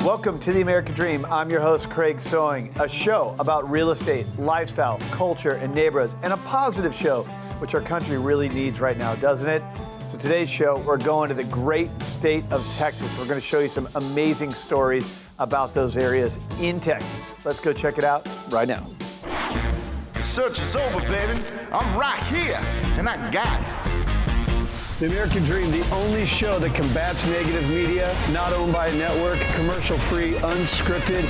Welcome to The American Dream. I'm your host, Craig Sewing, a show about real estate, lifestyle, culture, and neighborhoods, and a positive show, which our country really needs right now, doesn't it? So today's show, we're going to the great state of Texas. We're going to show you some amazing stories about those areas in Texas. Let's go check it out right now. The search is over, baby. I'm right here, and I got it. The American Dream, the only show that combats negative media, not owned by a network, commercial-free, unscripted.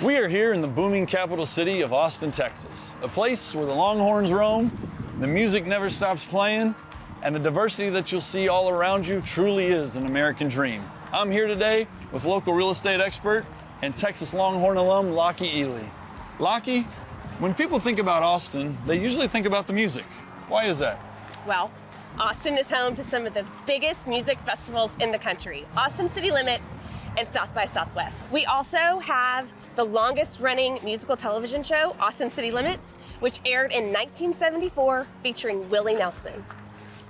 We are here in the booming capital city of Austin, Texas, a place where the Longhorns roam, the music never stops playing, and the diversity that you'll see all around you truly is an American dream. I'm here today with local real estate expert and Texas Longhorn alum, Lockie Ely. Lockie, when people think about Austin, they usually think about the music. Why is that? Well, Austin is home to some of the biggest music festivals in the country, Austin City Limits and South by Southwest. We also have the longest running musical television show, Austin City Limits, which aired in 1974 featuring Willie Nelson.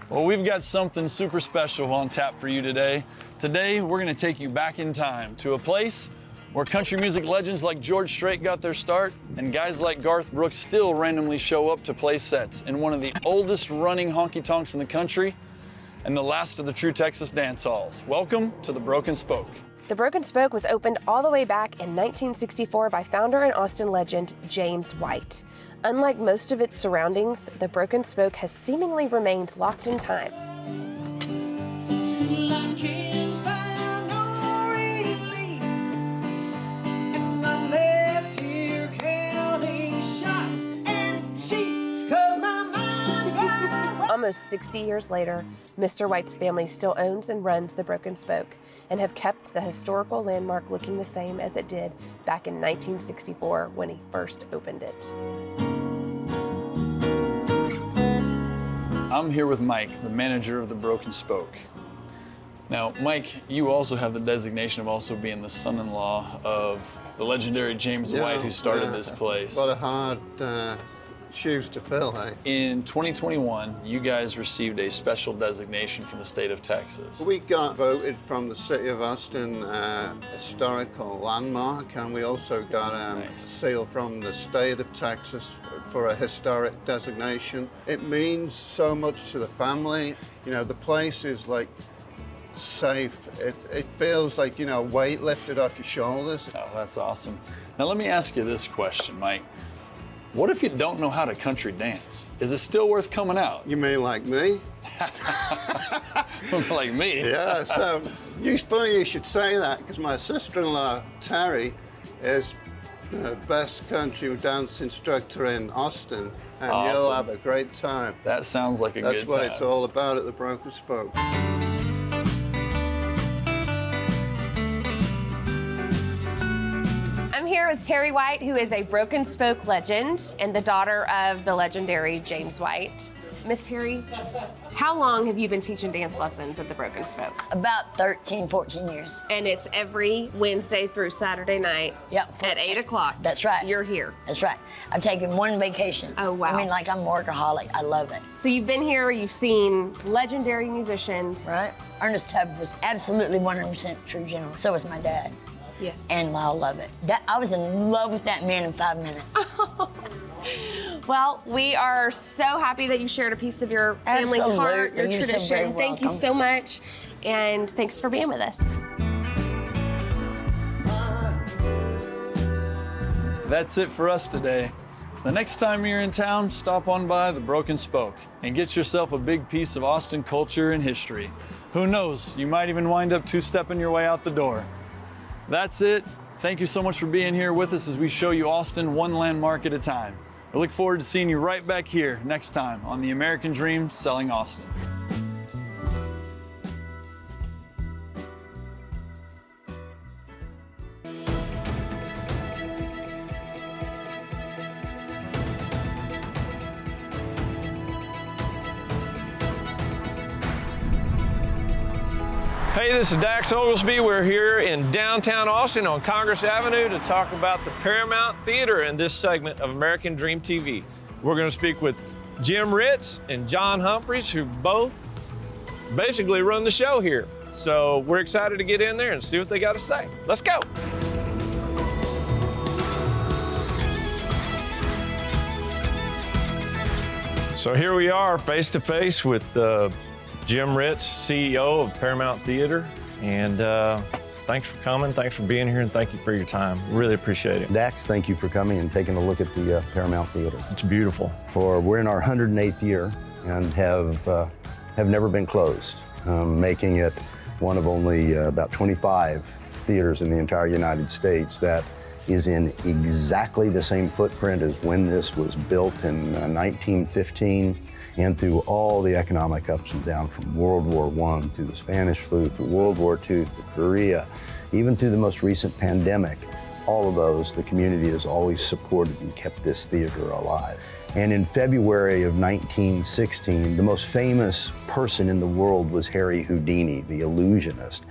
Well, we've got something super special on tap for you today. Today, we're gonna take you back in time to a place where country music legends like George Strait got their start, and guys like Garth Brooks still randomly show up to play sets in one of the oldest running honky-tonks in the country and the last of the true Texas dance halls. Welcome to the Broken Spoke. The Broken Spoke was opened all the way back in 1964 by founder and Austin legend James White. Unlike most of its surroundings, the Broken Spoke has seemingly remained locked in time. Almost 60 years later, Mr. White's family still owns and runs the Broken Spoke and have kept the historical landmark looking the same as it did back in 1964 when he first opened it. I'm here with Mike, the manager of the Broken Spoke. Now, Mike, you also have the designation of also being the son-in-law of the legendary James White, who started this place. What a hard shoes to fill, eh? In 2021, you guys received a special designation from the state of Texas. We got voted from the city of Austin historical landmark, and we also got a seal from the state of Texas for a historic designation. It means so much to the family. You know, the place is like safe. It feels like, you know, a weight lifted off your shoulders. Oh, that's awesome. Now let me ask you this question, Mike. What if you don't know how to country dance? Is it still worth coming out? You mean like me? Like me? Yeah, so it's funny you should say that, because my sister-in-law, Terry, is the best country dance instructor in Austin, and awesome. You'll have a great time. That sounds like a good time. That's what it's all about at the Broken Spoke. I'm here with Terry White, who is a Broken Spoke legend and the daughter of the legendary James White. Miss Terry, how long have you been teaching dance lessons at the Broken Spoke? About 13, 14 years. And it's every Wednesday through Saturday night at 8 o'clock. That's right. You're here. That's right. I've taken one vacation. Oh, wow. I mean, like, I'm a workaholic. I love it. So you've been here, you've seen legendary musicians. Right? Ernest Tubb was absolutely 100% true general. So was my dad. Yes. And I love it. I was in love with that man in 5 minutes. Well, we are so happy that you shared a piece of your family's heart, your You're so tradition. very Thank you welcome. so much. And thanks for being with us. That's it for us today. The next time you're in town, stop on by the Broken Spoke and get yourself a big piece of Austin culture and history. Who knows, you might even wind up two-stepping your way out the door. That's it. Thank you so much for being here with us as we show you Austin one landmark at a time. I look forward to seeing you right back here next time on The American Dream Selling Austin. Hey, this is Dax Oglesby. We're here in downtown Austin on Congress Avenue to talk about the Paramount Theater in this segment of American Dream TV. We're going to speak with Jim Ritz and John Humphreys, who both basically run the show here. So we're excited to get in there and see what they got to say. Let's go. So here we are, face to face with Jim Ritz, CEO of Paramount Theater. And thanks for coming, thanks for being here, and thank you for your time. Really appreciate it. Dax, thank you for coming and taking a look at the Paramount Theater. It's beautiful. We're in our 108th year and have never been closed, making it one of only about 25 theaters in the entire United States that is in exactly the same footprint as when this was built in 1915, and through all the economic ups and downs from World War I, through the Spanish flu, through World War II, through Korea, even through the most recent pandemic. All of those, the community has always supported and kept this theater alive. And in February of 1916, the most famous person in the world was Harry Houdini, the illusionist.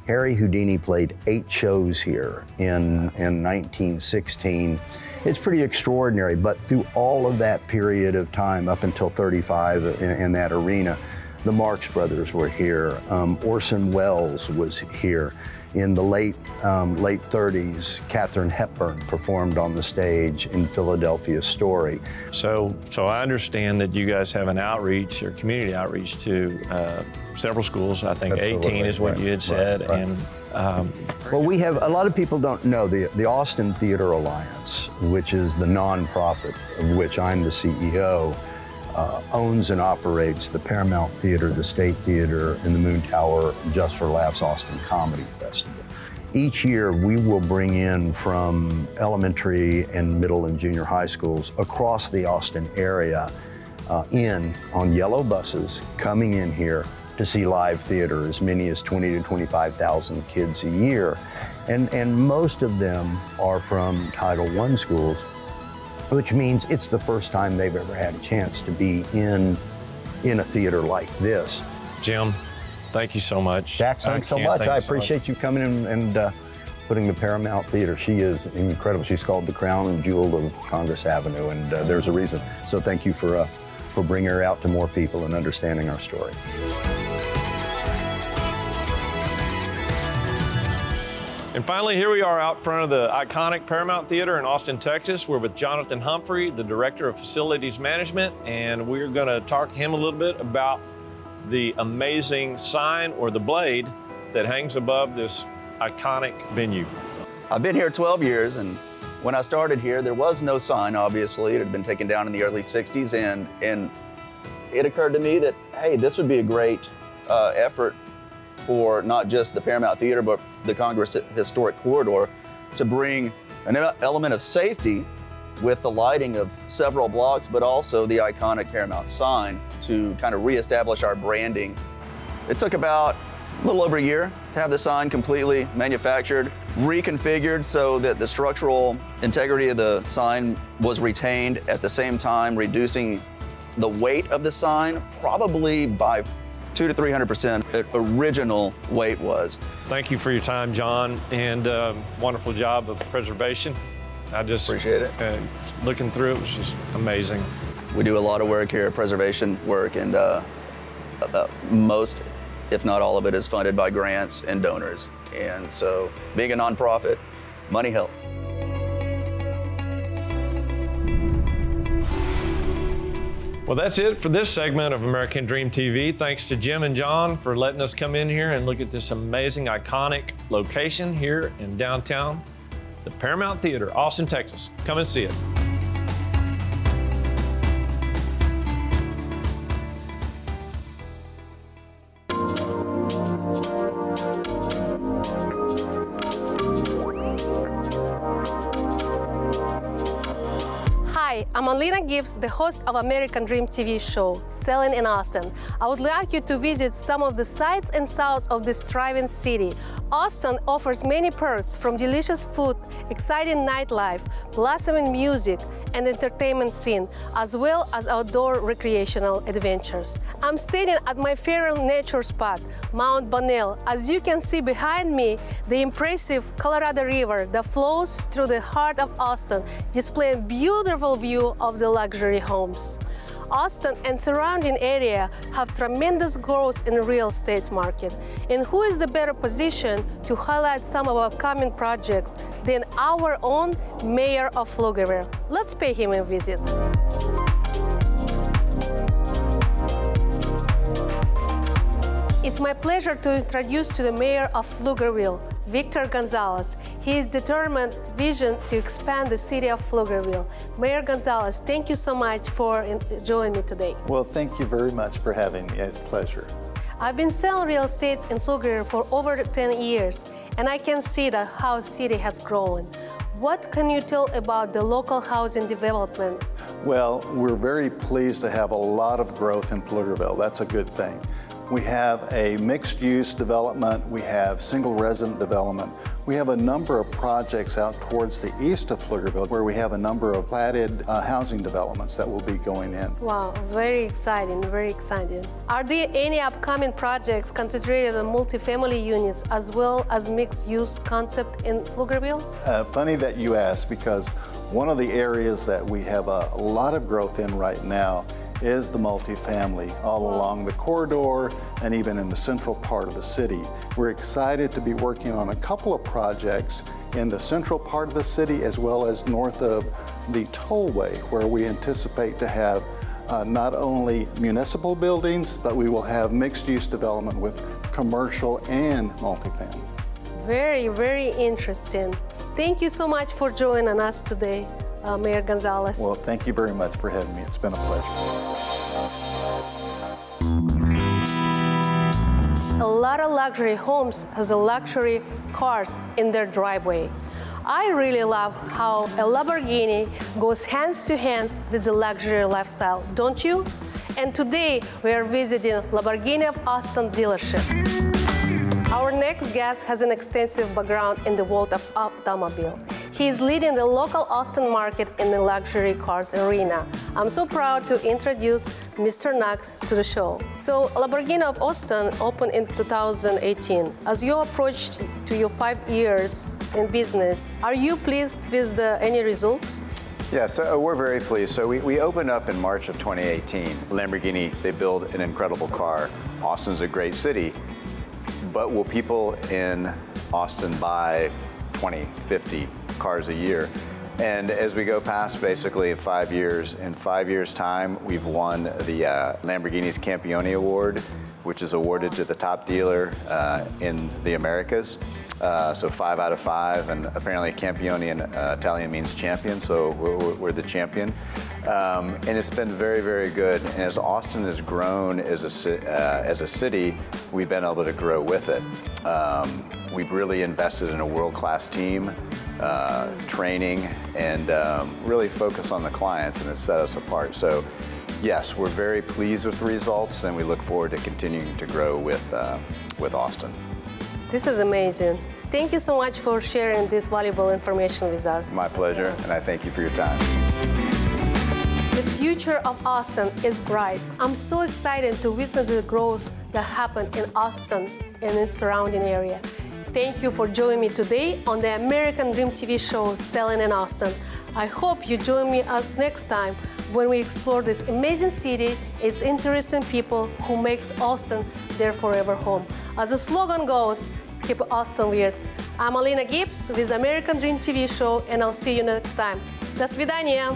Harry Houdini played 8 shows here in 1916. It's pretty extraordinary, but through all of that period of time, up until 35 in that arena, the Marx Brothers were here. Orson Welles was here. In the late 30s, Katharine Hepburn performed on the stage in Philadelphia Story. So I understand that you guys have an outreach or community outreach to several schools. I think Absolutely. 18 is what you had said. Right. And Well, we have, a lot of people don't know, the Austin Theater Alliance, which is the nonprofit of which I'm the CEO, owns and operates the Paramount Theater, the State Theater, and the Moon Tower Just for Laughs Austin Comedy Festival. Each year, we will bring in from elementary and middle and junior high schools across the Austin area on yellow buses coming in here to see live theater, as many as 20 to 25,000 kids a year. And most of them are from Title I schools, which means it's the first time they've ever had a chance to be in a theater like this. Jim, thank you so much. Dax, thanks so much. I appreciate you coming in and putting the Paramount Theater. She is incredible. She's called the crown and jewel of Congress Avenue, and there's a reason. So thank you for bringing her out to more people and understanding our story. And finally, here we are out front of the iconic Paramount Theater in Austin, Texas. We're with Jonathan Humphrey, the Director of Facilities Management, and we're going to talk to him a little bit about the amazing sign, or the blade, that hangs above this iconic venue. I've been here 12 years, and when I started here, there was no sign, obviously. It had been taken down in the early 60s, and it occurred to me that, hey, this would be a great effort for not just the Paramount Theater, but the Congress Historic Corridor, to bring an element of safety with the lighting of several blocks, but also the iconic Paramount sign to kind of reestablish our branding. It took about a little over a year to have the sign completely manufactured, reconfigured so that the structural integrity of the sign was retained, at the same time reducing the weight of the sign probably by 200 to 300% the original weight was. Thank you for your time, John, and wonderful job of preservation. I just Appreciate it. Looking through it was just amazing. We do a lot of work here, preservation work, and most, if not all of it, is funded by grants and donors. And so being a nonprofit, money helps. Well, that's it for this segment of American Dream TV. Thanks to Jim and John for letting us come in here and look at this amazing, iconic location here in downtown, the Paramount Theater, Austin, Texas. Come and see it. Hi, I'm Alina Gibbs, the host of American Dream TV show, Selling in Austin. I would like you to visit some of the sights and sounds of this thriving city. Austin offers many perks, from delicious food, exciting nightlife, blossoming music, and entertainment scene, as well as outdoor recreational adventures. I'm standing at my favorite nature spot, Mount Bonnell. As you can see behind me, the impressive Colorado River that flows through the heart of Austin, displaying beautiful view of the luxury homes. Austin and surrounding area have tremendous growth in real estate market. And who is the better position to highlight some of our upcoming projects than our own Mayor of Pflugerville? Let's pay him a visit. It's my pleasure to introduce to the Mayor of Pflugerville, Victor Gonzalez. He is determined vision to expand the city of Pflugerville. Mayor Gonzalez, thank you so much for joining me today. Well, thank you very much for having me. It's a pleasure. I've been selling real estate in Pflugerville for over 10 years, and I can see that how city has grown. What can you tell about the local housing development? Well, we're very pleased to have a lot of growth in Pflugerville. That's a good thing. We have a mixed-use development. We have single-resident development. We have a number of projects out towards the east of Pflugerville where we have a number of platted housing developments that will be going in. Wow, very exciting, very exciting. Are there any upcoming projects concentrated on multifamily units as well as mixed-use concept in Pflugerville? Funny that you ask, because one of the areas that we have a lot of growth in right now is the multifamily all along the corridor and even in the central part of the city. We're excited to be working on a couple of projects in the central part of the city as well as north of the tollway, where we anticipate to have not only municipal buildings, but we will have mixed-use development with commercial and multifamily. Very, very interesting. Thank you so much for joining us today, Mayor Gonzalez. Well, thank you very much for having me. It's been a pleasure. A lot of luxury homes has a luxury cars in their driveway. I really love how a Lamborghini goes hands to hands with the luxury lifestyle, don't you? And today we are visiting Lamborghini of Austin dealership. Our next guest has an extensive background in the world of automobile. He is leading the local Austin market in the luxury cars arena. I'm so proud to introduce Mr. Knox to the show. So Lamborghini of Austin opened in 2018. As you approach to your 5 years in business, are you pleased with any results? Yes, we're very pleased. So we opened up in March of 2018. Lamborghini, they build an incredible car. Austin's a great city, but will people in Austin buy 20, 50 cars a year? And as we go past basically in 5 years' time, we've won the Lamborghini's Campione Award, which is awarded to the top dealer in the Americas. So 5 out of 5, and apparently Campione in Italian means champion, so we're the champion. And it's been very, very good. And as Austin has grown as a city, we've been able to grow with it. We've really invested in a world-class team, training, and really focus on the clients, and it's set us apart. So yes, we're very pleased with the results, and we look forward to continuing to grow with Austin. This is amazing. Thank you so much for sharing this valuable information with us. My pleasure, and I thank you for your time. The future of Austin is bright. I'm so excited to witness the growth that happened in Austin and its surrounding area. Thank you for joining me today on the American Dream TV show, Selling in Austin. I hope you join us next time when we explore this amazing city, its interesting people who makes Austin their forever home. As the slogan goes, keep Austin weird. I'm Alina Gibbs with American Dream TV show, and I'll see you next time. До свидания.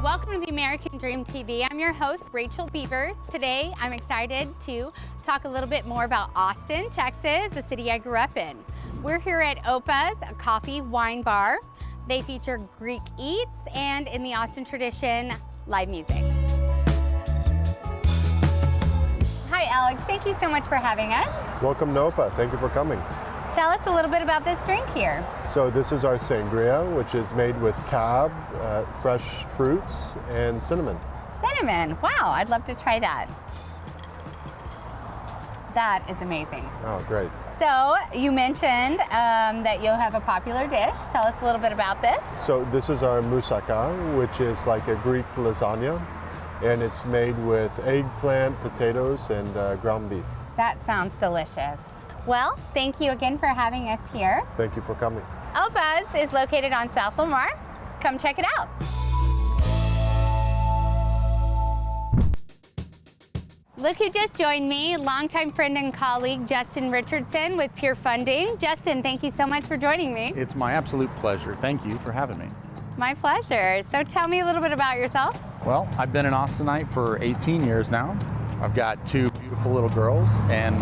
Welcome to the American Dream TV. I'm your host, Rachel Beavers. Today, I'm excited to talk a little bit more about Austin, Texas, the city I grew up in. We're here at Opa's, a coffee wine bar. They feature Greek eats and, in the Austin tradition, live music. Hi, Alex. Thank you so much for having us. Welcome to Opa. Thank you for coming. Tell us a little bit about this drink here. So this is our sangria, which is made with cab, fresh fruits, and cinnamon. Cinnamon. Wow, I'd love to try that. That is amazing. Oh, great. So you mentioned that you have a popular dish. Tell us a little bit about this. So this is our moussaka, which is like a Greek lasagna, and it's made with eggplant, potatoes, and ground beef. That sounds delicious. Well, thank you again for having us here. Thank you for coming. Opus is located on South Lamar. Come check it out. Look who just joined me, longtime friend and colleague Justin Richardson with Pure Funding. Justin, thank you so much for joining me. It's my absolute pleasure. Thank you for having me. My pleasure. So tell me a little bit about yourself. Well, I've been an Austinite for 18 years now. I've got 2 beautiful little girls, and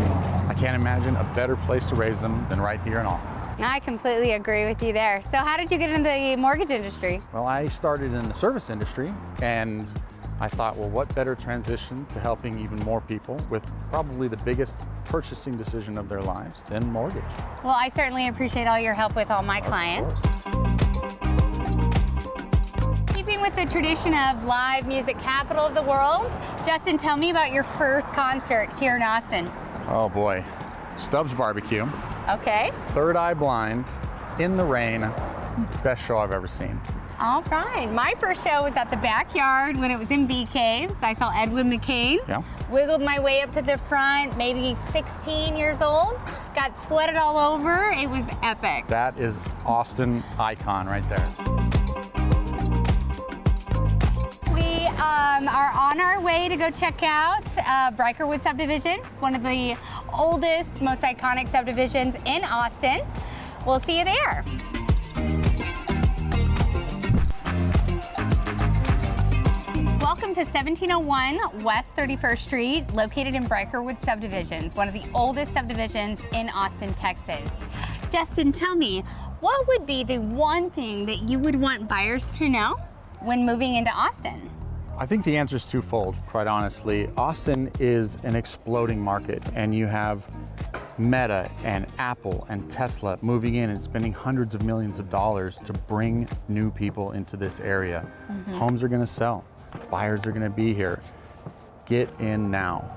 I can't imagine a better place to raise them than right here in Austin. I completely agree with you there. So how did you get into the mortgage industry? Well, I started in the service industry, and I thought, well, what better transition to helping even more people with probably the biggest purchasing decision of their lives than mortgage. Well, I certainly appreciate all your help with all my clients. Keeping with the tradition of live music capital of the world, Justin, tell me about your first concert here in Austin. Oh boy, Stubbs Barbecue. Okay. Third Eye Blind, in the rain, best show I've ever seen. All right. My first show was at the Backyard when it was in Bee Caves. I saw Edwin McCain. Yeah. Wiggled my way up to the front, maybe 16 years old. Got sweated all over. It was epic. That is Austin icon right there. We are on our way to go check out Brikerwood Subdivision, one of the oldest, most iconic subdivisions in Austin. We'll see you there. Welcome to 1701 West 31st Street, located in Brikerwood Subdivisions, one of the oldest subdivisions in Austin, Texas. Justin, tell me, what would be the one thing that you would want buyers to know when moving into Austin? I think the answer is twofold, quite honestly. Austin is an exploding market, and you have Meta and Apple and Tesla moving in and spending hundreds of millions of dollars to bring new people into this area. Homes are going to sell. Buyers are going to be here. Get in now.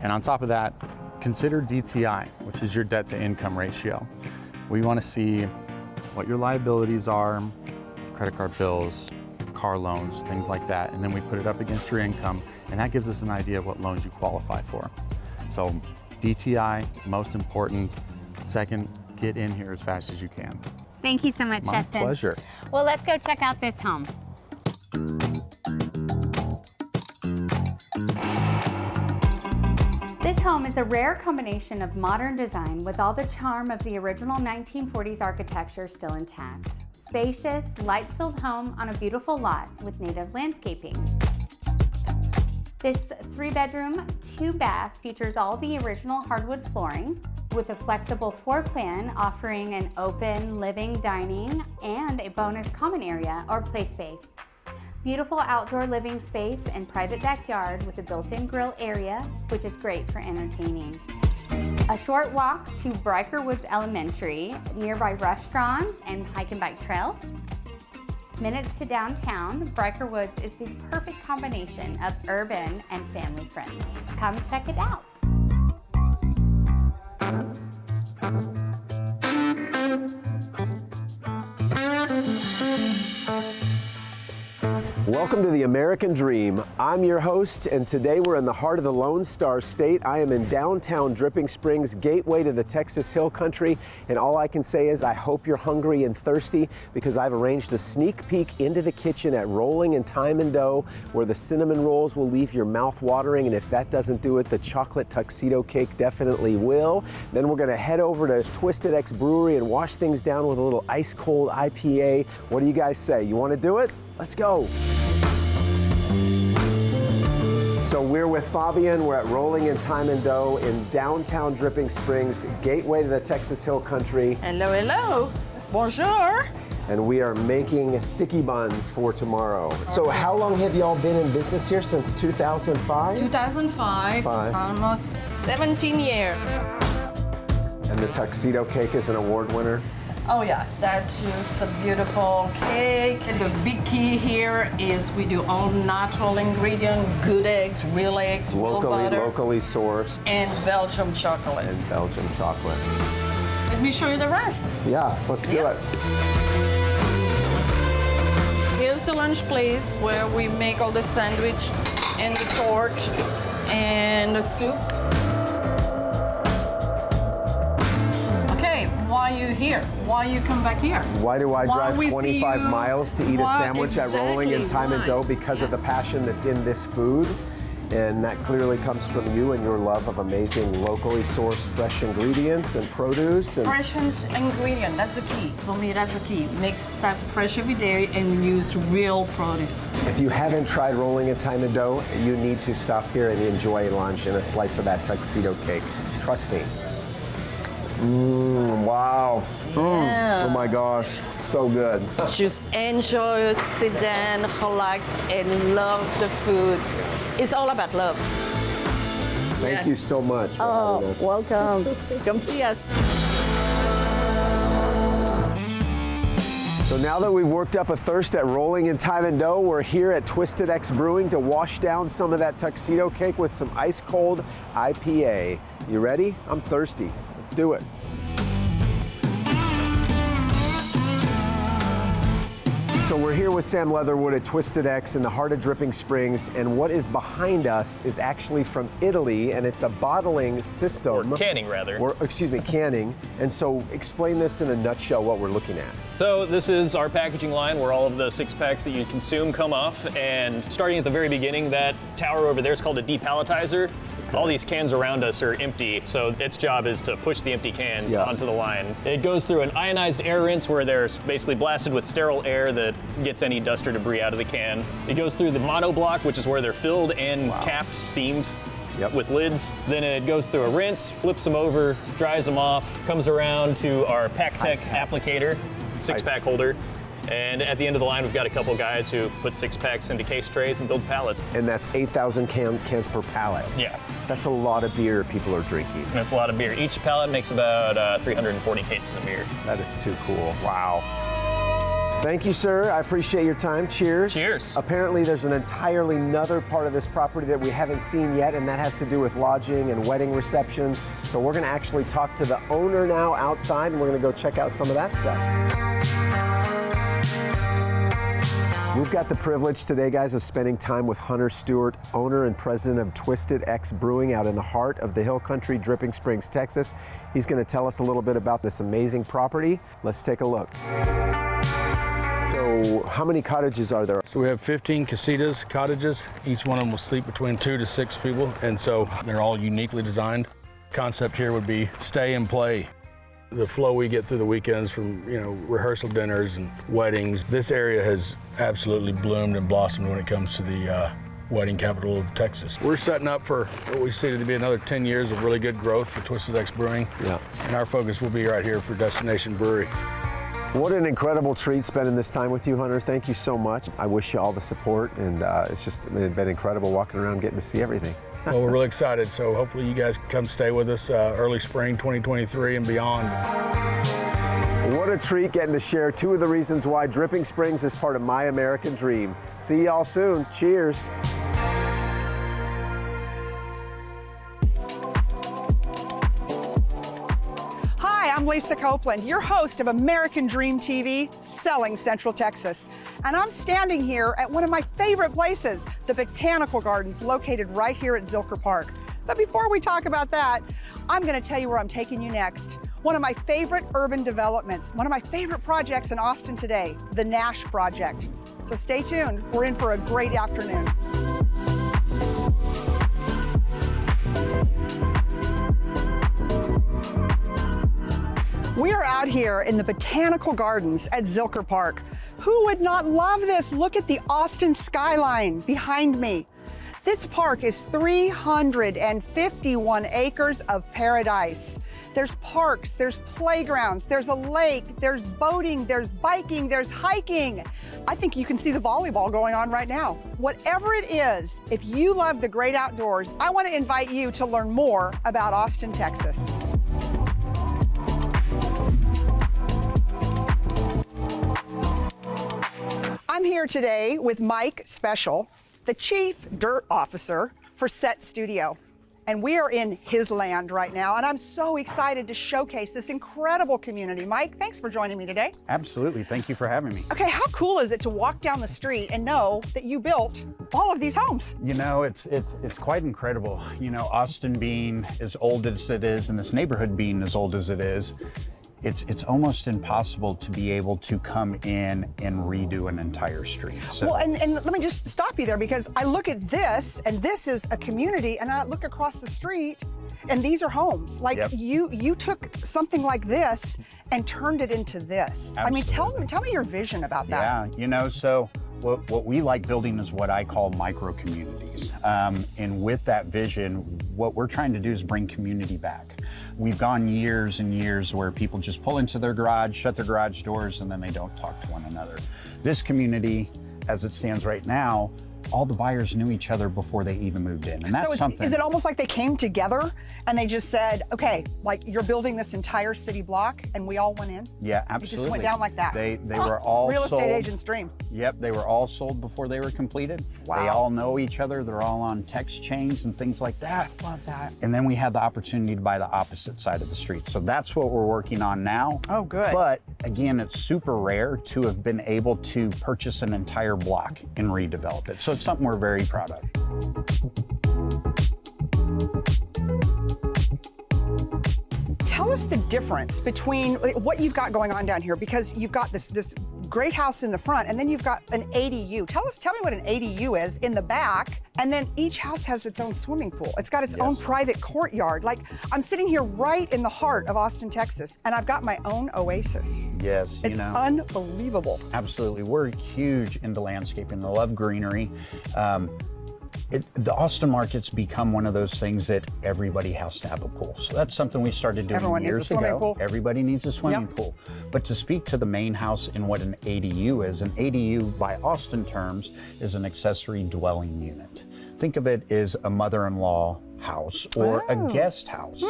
And on top of that, consider DTI, which is your debt to income ratio. We want to see what your liabilities are, credit card bills, car loans, things like that. And then we put it up against your income, and that gives us an idea of what loans you qualify for. So DTI, most important. Second, get in here as fast as you can. Thank you so much, Justin. My pleasure. Well, let's go check out this home. This home is a rare combination of modern design with all the charm of the original 1940s architecture still intact. Spacious, light-filled home on a beautiful lot with native landscaping. This 3-bedroom, 2-bath features all the original hardwood flooring with a flexible floor plan offering an open living, dining, and a bonus common area or play space. Beautiful outdoor living space and private backyard with a built-in grill area, which is great for entertaining. A short walk to Brikerwoods Elementary, nearby restaurants and hike and bike trails. Minutes to downtown, Brikerwoods is the perfect combination of urban and family friendly. Come check it out. Welcome to the American Dream. I'm your host, and today we're in the heart of the Lone Star State. I am in downtown Dripping Springs, gateway to the Texas Hill Country, and all I can say is I hope you're hungry and thirsty because I've arranged a sneak peek into the kitchen at Rolling and Time and Dough, where the cinnamon rolls will leave your mouth watering, and if that doesn't do it, the chocolate tuxedo cake definitely will. Then we're gonna head over to Twisted X Brewery and wash things down with a little ice cold IPA. What do you guys say? You wanna do it? Let's go. So we're with Fabian. We're at Rolling and Time and Dough in downtown Dripping Springs, gateway to the Texas Hill Country. Hello, hello. Bonjour. And we are making sticky buns for tomorrow. So how long have y'all been in business here? Since 2005? 2005, almost 17 years. And the tuxedo cake is an award winner? Oh yeah, that's just a beautiful cake. The big key here is we do all natural ingredient, good eggs, real butter. Locally sourced. And Belgium chocolate. And Belgium chocolate. Let me show you the rest. Yeah, let's do it. Here's the lunch place where we make all the sandwich and the torch and the soup. here? Why you come back here? Why do I Why drive we see 25 you- miles to eat a Why sandwich at Rolling in exactly? Time and Why? Dough? Because of the passion that's in this food. And that clearly comes from you and your love of amazing locally sourced fresh ingredients and produce. And Fresh ingredient, that's the key. For me, that's the key. Make stuff fresh every day and use real produce. if you haven't tried Rolling in Time and Dough, you need to stop here and enjoy lunch and a slice of that tuxedo cake. Trust me. Wow. Yeah. Oh my gosh, so good. Just enjoy, sit down, relax, and love the food. It's all about love. Thank you so much for having us. Welcome. Come see us. So now that we've worked up a thirst at Rolling in Time and Dough, we're here at Twisted X Brewing to wash down some of that tuxedo cake with some ice cold IPA. You ready? I'm thirsty. Let's do it. So we're here with Sam Leatherwood at Twisted X in the heart of Dripping Springs, and what is behind us is actually from Italy, and it's a bottling system. Or canning, rather. Or, excuse me, canning. And so explain this in a nutshell, what we're looking at. So this is our packaging line where all of the 6-packs that you consume come off, and starting at the very beginning, that tower over there is called a depalletizer. All these cans around us are empty, so its job is to push the empty cans onto the line. It goes through an ionized air rinse where they're basically blasted with sterile air that gets any dust or debris out of the can. It goes through the monoblock, which is where they're filled and capped, seamed with lids. Then it goes through a rinse, flips them over, dries them off, comes around to our PackTech applicator, 6-pack holder. And at the end of the line, we've got a couple guys who put 6-packs into case trays and build pallets. And that's 8,000 cans per pallet. Yeah. That's a lot of beer people are drinking. That's a lot of beer. Each pallet makes about 340 cases of beer. That is too cool. Wow. Thank you, sir. I appreciate your time. Cheers. Cheers. Apparently, there's an entirely another part of this property that we haven't seen yet, and that has to do with lodging and wedding receptions. So we're going to actually talk to the owner now outside, and we're going to go check out some of that stuff. We've got the privilege today, guys, of spending time with Hunter Stewart, owner and president of Twisted X Brewing out in the heart of the Hill Country, Dripping Springs, Texas. He's going to tell us a little bit about this amazing property. Let's take a look. So how many cottages are there? So we have 15 casitas, cottages. Each one of them will sleep between 2 to 6 people, and so they're all uniquely designed. Concept here would be stay and play. The flow we get through the weekends from, rehearsal dinners and weddings, this area has absolutely bloomed and blossomed when it comes to the wedding capital of Texas. We're setting up for what we see to be another 10 years of really good growth for Twisted X Brewing. Yeah. And our focus will be right here for Destination Brewery. What an incredible treat spending this time with you, Hunter. Thank you so much. I wish you all the support, and it's just been incredible walking around getting to see everything. Well, we're really excited, so hopefully you guys can come stay with us early spring 2023 and beyond. What a treat getting to share 2 of the reasons why Dripping Springs is part of my American dream. See y'all soon. Cheers. Hi, I'm Lisa Copeland, your host of American Dream TV, Selling Central Texas. And I'm standing here at one of my favorite places, the Botanical Gardens, located right here at Zilker Park. But before we talk about that, I'm going to tell you where I'm taking you next. One of my favorite urban developments, one of my favorite projects in Austin today, the Nash Project. So stay tuned, we're in for a great afternoon. We are out here in the Botanical Gardens at Zilker Park. Who would not love this? Look at the Austin skyline behind me. This park is 351 acres of paradise. There's parks, there's playgrounds, there's a lake, there's boating, there's biking, there's hiking. I think you can see the volleyball going on right now. Whatever it is, if you love the great outdoors, I want to invite you to learn more about Austin, Texas. I'm here today with Mike Special, the Chief Dirt Officer for Set Studio. And we are in his land right now, and I'm so excited to showcase this incredible community. Mike, thanks for joining me today. Absolutely, thank you for having me. Okay, how cool is it to walk down the street and know that you built all of these homes? You know, it's quite incredible. You know, Austin being as old as it is, and this neighborhood being as old as it is, it's almost impossible to be able to come in and redo an entire street. So, well, and let me just stop you there, because I look at this, and this is a community, and I look across the street, and these are homes. Like, Yep. you took something like this and turned it into this. I mean, tell me your vision about that. yeah, you know, so what we like building is what I call micro communities. And with that vision, what we're trying to do is bring community back. We've gone years and years where people just pull into their garage, shut their garage doors, and then they don't talk to one another. This community, as it stands right now, all the buyers knew each other before they even moved in. And that's So something. is it almost like they came together and they just said, okay, like, you're building this entire city block, and we all went in? Yeah, It absolutely. just went down like that. They were all real sold. estate agent's dream. Yep, they were all sold before they were completed. Wow. They all know each other. They're all on text chains and things like that. Love that. And then we had the opportunity to buy the opposite side of the street. So that's what we're working on now. Oh, good. But again, it's super rare to have been able to purchase an entire block and redevelop it. So it's something we're very proud of. Tell us the difference between what you've got going on down here, because you've got this great house in the front, and then you've got an ADU. Tell me what an ADU is in the back, and then each house has its own swimming pool. It's got its own private courtyard. Like, I'm sitting here right in the heart of Austin, Texas, and I've got my own oasis. Yes, you It's know. unbelievable. Absolutely. We're huge into landscaping. I love greenery. The Austin market's become one of those things that everybody has to have a pool. So that's something we started doing Everyone needs a years swimming ago. pool. Everybody needs a swimming pool. But to speak to the main house and what an ADU is, an ADU by Austin terms is an accessory dwelling unit. Think of it as a mother-in-law house or a guest house.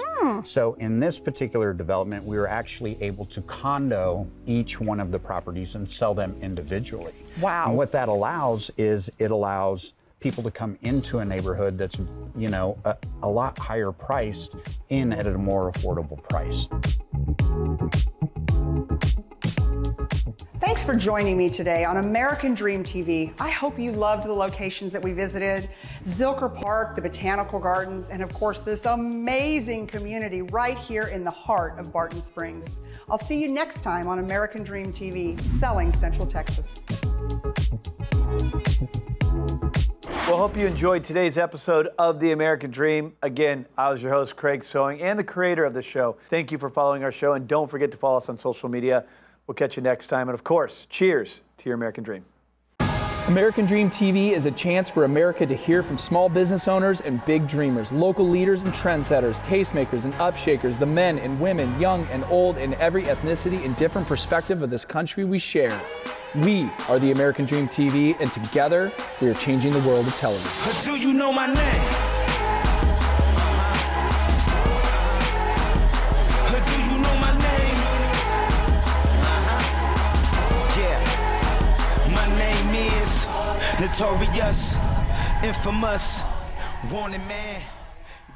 So in this particular development, we were actually able to condo each one of the properties and sell them individually. Wow. And what that allows is it allows people to come into a neighborhood that's, you know, a lot higher priced in at a more affordable price. Thanks for joining me today on American Dream TV. I hope you loved the locations that we visited: Zilker Park, the Botanical Gardens, and of course this amazing community right here in the heart of Barton Springs. I'll see you next time on American Dream TV, selling Central Texas. Well, hope you enjoyed today's episode of The American Dream. Again, I was your host, Craig Sewing, and the creator of the show. Thank you for following our show, and don't forget to follow us on social media. We'll catch you next time. And of course, cheers to your American Dream. American Dream TV is a chance for America to hear from small business owners and big dreamers, local leaders and trendsetters, tastemakers and upshakers, the men and women, young and old, in every ethnicity and different perspective of this country we share. We are the American Dream TV, and together we are changing the world of television. Do you know my name? Do you know my name? Yeah, my name is Notorious, Infamous, Wanted Man,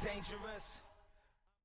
Dangerous.